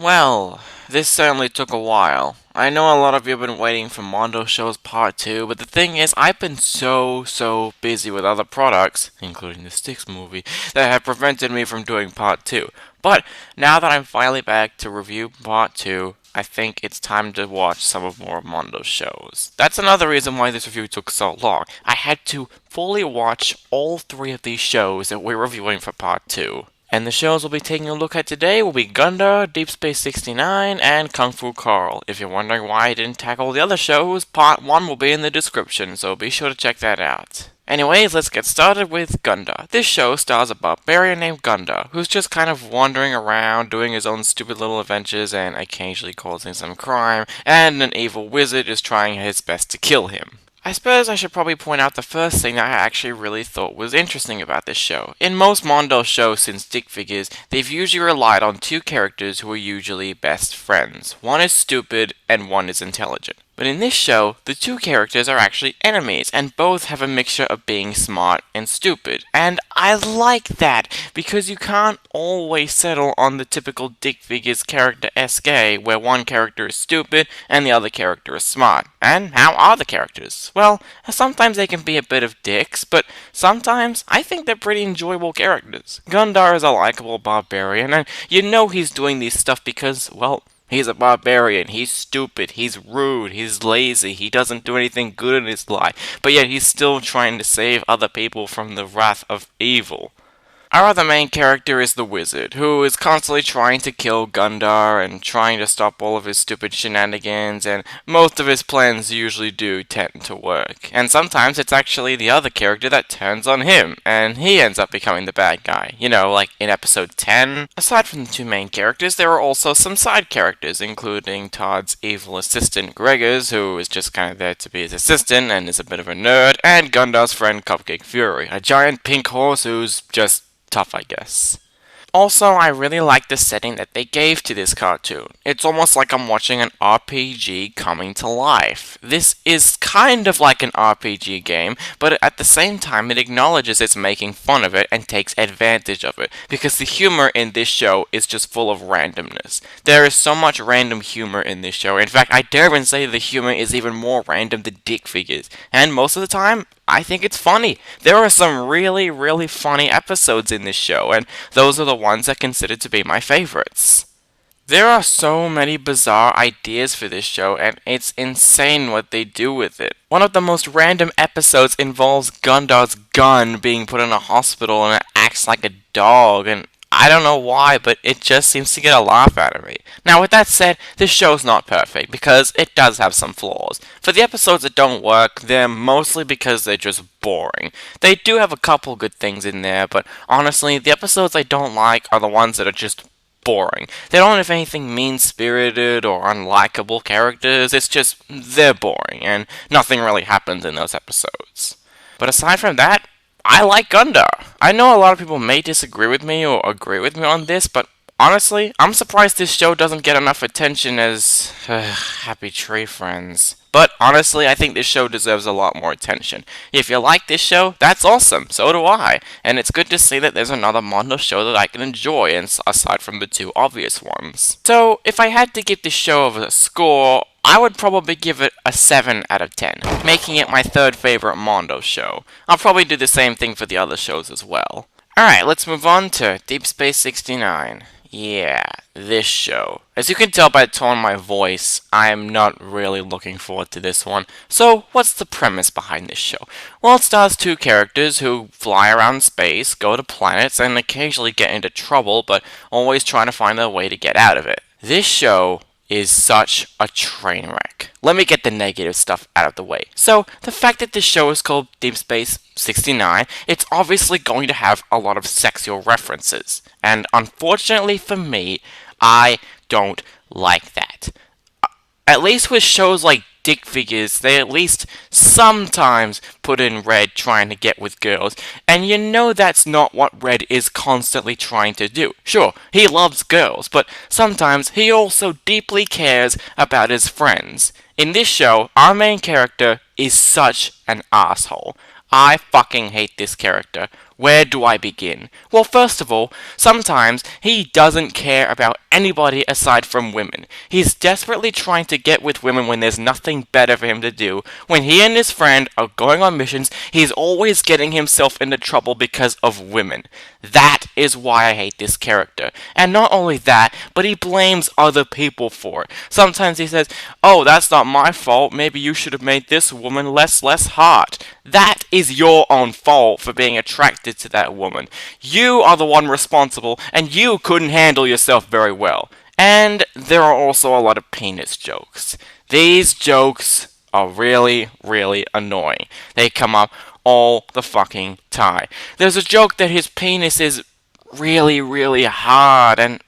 Well, this certainly took a while. I know a lot of you have been waiting for Mondo Show's Part 2, but the thing is, I've been so busy with other products, including the Styx movie, that have prevented me from doing Part 2. But now that I'm finally back to review Part 2, I think it's time to watch some of more of Mondo's shows. That's another reason why this review took so long. I had to fully watch all three of these shows that we're reviewing for Part 2. And the shows we'll be taking a look at today will be Gundam, Deep Space 69, and Kung Fu Carl. If you're wondering why I didn't tackle the other shows, part 1 will be in the description, so be sure to check that out. Anyways, let's get started with Gunda. This show stars a barbarian named Gunda, who's just kind of wandering around, doing his own stupid little adventures and occasionally causing some crime, and an evil wizard is trying his best to kill him. I suppose I should probably point out the first thing that I actually really thought was interesting about this show. In most Mondo shows since Stick Figures, they've usually relied on two characters who are usually best friends. One is stupid and one is intelligent. But in this show, the two characters are actually enemies, and both have a mixture of being smart and stupid. And I like that, because you can't always settle on the typical Dick Figures character SK, where one character is stupid and the other character is smart. And how are the characters? Well, sometimes they can be a bit of dicks, but sometimes I think they're pretty enjoyable characters. Gundar is a likable barbarian, and you know he's doing this stuff because, well, he's a barbarian, he's stupid, he's rude, he's lazy, he doesn't do anything good in his life, but yet he's still trying to save other people from the wrath of evil. Our other main character is the wizard, who is constantly trying to kill Gundar and trying to stop all of his stupid shenanigans, and most of his plans usually do tend to work. And sometimes it's actually the other character that turns on him, and he ends up becoming the bad guy. You know, like in episode 10. Aside from the two main characters, there are also some side characters, including Todd's evil assistant Gregors, who is just kind of there to be his assistant and is a bit of a nerd, and Gundar's friend Cupcake Fury, a giant pink horse who's just tough, I guess. Also, I really like the setting that they gave to this cartoon. It's almost like I'm watching an RPG coming to life. This is kind of like an RPG game, but at the same time it acknowledges it's making fun of it and takes advantage of it, because the humor in this show is just full of randomness. There is so much random humor in this show. In fact, I dare even say the humor is even more random than Dick Figures, and most of the time, I think it's funny. There are some really funny episodes in this show, and those are the ones I consider to be my favorites. There are so many bizarre ideas for this show, and it's insane what they do with it. One of the most random episodes involves Gundar's gun being put in a hospital and it acts like a dog, and I don't know why, but it just seems to get a laugh out of me. Now, with that said, this show's not perfect, because it does have some flaws. For the episodes that don't work, they're mostly because they're just boring. They do have a couple good things in there, but honestly, the episodes I don't like are the ones that are just boring. They don't have anything mean-spirited or unlikable characters, it's just, they're boring, and nothing really happens in those episodes. But aside from that, I like Gundar. I know a lot of people may disagree with me or agree with me on this, but honestly, I'm surprised this show doesn't get enough attention as Happy Tree Friends. But honestly, I think this show deserves a lot more attention. If you like this show, that's awesome. So do I. And it's good to see that there's another Mondo show that I can enjoy, aside from the two obvious ones. So, if I had to give this show a score, I would probably give it a 7 out of 10, making it my third favorite Mondo show. I'll probably do the same thing for the other shows as well. Alright, let's move on to Deep Space 69. Yeah, this show. As you can tell by the tone of my voice, I am not really looking forward to this one. So, what's the premise behind this show? Well, it stars two characters who fly around space, go to planets, and occasionally get into trouble, but always trying to find a way to get out of it. This show is such a train wreck. Let me get the negative stuff out of the way. So, the fact that this show is called Deep Space 69, it's obviously going to have a lot of sexual references. And unfortunately for me, I don't like that. At least with shows like Dick Figures, they at least sometimes put in Red trying to get with girls, and you know that's not what Red is constantly trying to do. Sure, he loves girls, but sometimes he also deeply cares about his friends. In this show, our main character is such an asshole. I fucking hate this character. Where do I begin? Well, first of all, sometimes he doesn't care about anybody aside from women. He's desperately trying to get with women when there's nothing better for him to do. When he and his friend are going on missions, he's always getting himself into trouble because of women. That is why I hate this character. And not only that, but he blames other people for it. Sometimes he says, "Oh, that's not my fault. Maybe you should have made this woman less hot." That is your own fault for being attracted to that woman. You are the one responsible, and you couldn't handle yourself very well. And there are also a lot of penis jokes. These jokes are really, really annoying. They come up all the fucking time. There's a joke that his penis is really, really hard, and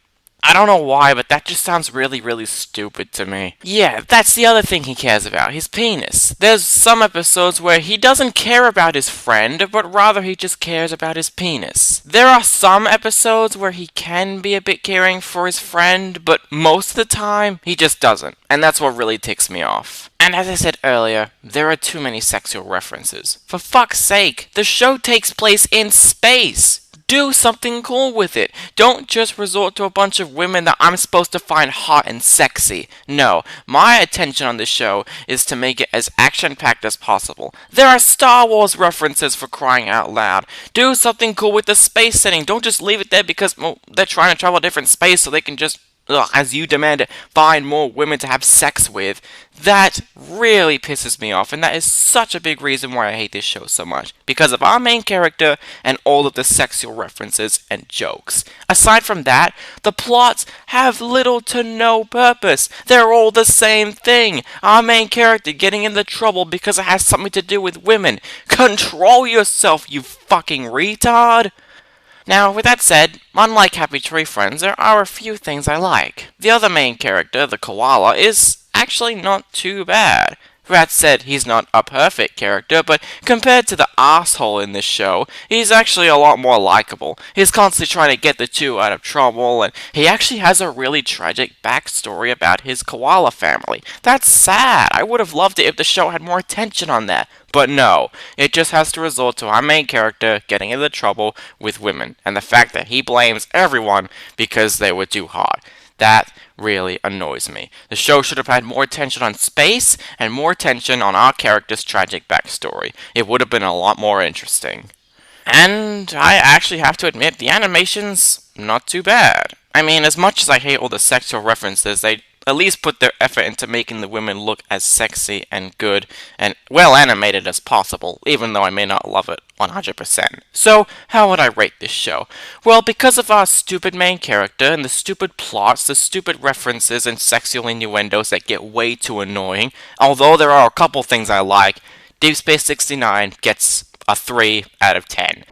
I don't know why, but that just sounds really, really stupid to me. Yeah, that's the other thing he cares about, his penis. There's some episodes where he doesn't care about his friend, but rather he just cares about his penis. There are some episodes where he can be a bit caring for his friend, but most of the time, he just doesn't. And that's what really ticks me off. And as I said earlier, there are too many sexual references. For fuck's sake, the show takes place in space. Do something cool with it. Don't just resort to a bunch of women that I'm supposed to find hot and sexy. No, my attention on this show is to make it as action-packed as possible. There are Star Wars references, for crying out loud. Do something cool with the space setting. Don't just leave it there because, well, they're trying to travel a different space so they can just, as you demanded, find more women to have sex with. That really pisses me off, and that is such a big reason why I hate this show so much. Because of our main character and all of the sexual references and jokes. Aside from that, the plots have little to no purpose. They're all the same thing. Our main character getting into trouble because it has something to do with women. Control yourself, you fucking retard! Now, with that said, unlike Happy Tree Friends, there are a few things I like. The other main character, the koala, is actually not too bad. That said, he's not a perfect character, but compared to the asshole in this show, he's actually a lot more likable. He's constantly trying to get the two out of trouble, and he actually has a really tragic backstory about his koala family. That's sad. I would have loved it if the show had more attention on that. But no, it just has to resort to our main character getting into trouble with women, and the fact that he blames everyone because they were too hot. That really annoys me. The show should have had more attention on space and more attention on our character's tragic backstory. It would have been a lot more interesting. And I actually have to admit, the animation's not too bad. I mean, as much as I hate all the sexual references, they at least put their effort into making the women look as sexy and good and well animated as possible, even though I may not love it 100%. So, how would I rate this show? Well, because of our stupid main character and the stupid plots, the stupid references and sexual innuendos that get way too annoying, although there are a couple things I like, Deep Space 69 gets a 3 out of 10.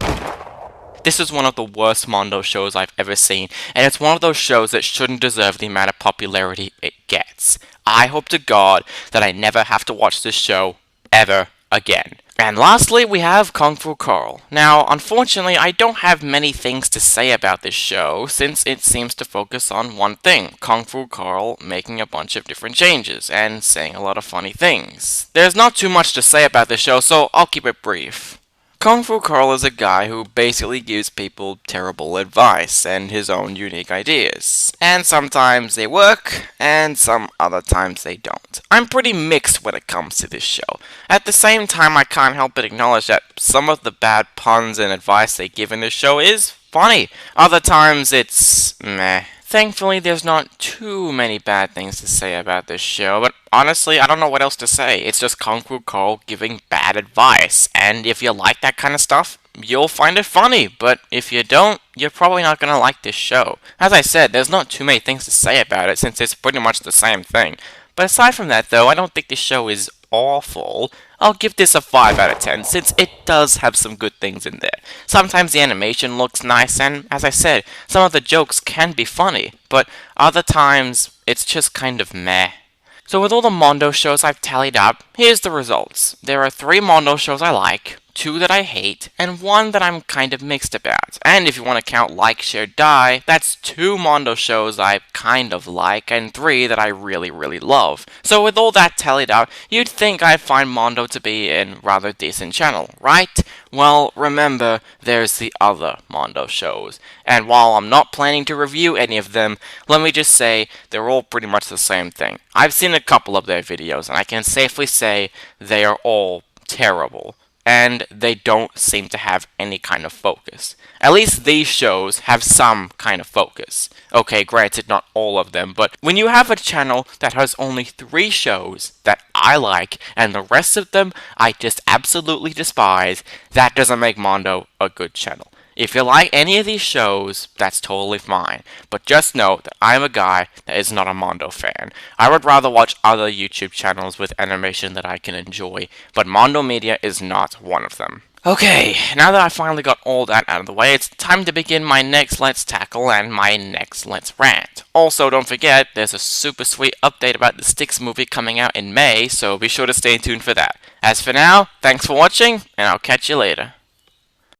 This is one of the worst Mondo shows I've ever seen, and it's one of those shows that shouldn't deserve the amount of popularity it gets. I hope to God that I never have to watch this show ever again. And lastly, we have Kung Fu Carl. Now, unfortunately, I don't have many things to say about this show, since it seems to focus on one thing, Kung Fu Carl making a bunch of different changes, and saying a lot of funny things. There's not too much to say about this show, so I'll keep it brief. Kung Fu Carl is a guy who basically gives people terrible advice and his own unique ideas. And sometimes they work, and some other times they don't. I'm pretty mixed when it comes to this show. At the same time, I can't help but acknowledge that some of the bad puns and advice they give in this show is funny. Other times it's meh. Thankfully, there's not too many bad things to say about this show, but honestly, I don't know what else to say. It's just Kung Fu Carl giving bad advice, and if you like that kind of stuff, you'll find it funny, but if you don't, you're probably not gonna like this show. As I said, there's not too many things to say about it, since it's pretty much the same thing. But aside from that, though, I don't think this show is awful. I'll give this a 5 out of 10, since it does have some good things in there. Sometimes the animation looks nice, and as I said, some of the jokes can be funny, but other times, it's just kind of meh. So with all the Mondo shows I've tallied up, here's the results. There are 3 Mondo shows I like, 2 that I hate, and 1 that I'm kind of mixed about. And if you want to count Like, Share, Die, that's 2 Mondo shows I kind of like, and 3 that I really, really love. So with all that tallied out, you'd think I'd find Mondo to be a rather decent channel, right? Well, remember, there's the other Mondo shows. And while I'm not planning to review any of them, let me just say they're all pretty much the same thing. I've seen a couple of their videos, and I can safely say they are all terrible. And they don't seem to have any kind of focus. At least these shows have some kind of focus. Okay, granted, not all of them, but when you have a channel that has only 3 shows that I like, and the rest of them I just absolutely despise, that doesn't make Mondo a good channel. If you like any of these shows, that's totally fine. But just know that I'm a guy that is not a Mondo fan. I would rather watch other YouTube channels with animation that I can enjoy, but Mondo Media is not one of them. Okay, now that I finally got all that out of the way, it's time to begin my next Let's Tackle and my next Let's Rant. Also, don't forget, there's a super sweet update about the Styx movie coming out in May, so be sure to stay tuned for that. As for now, thanks for watching, and I'll catch you later.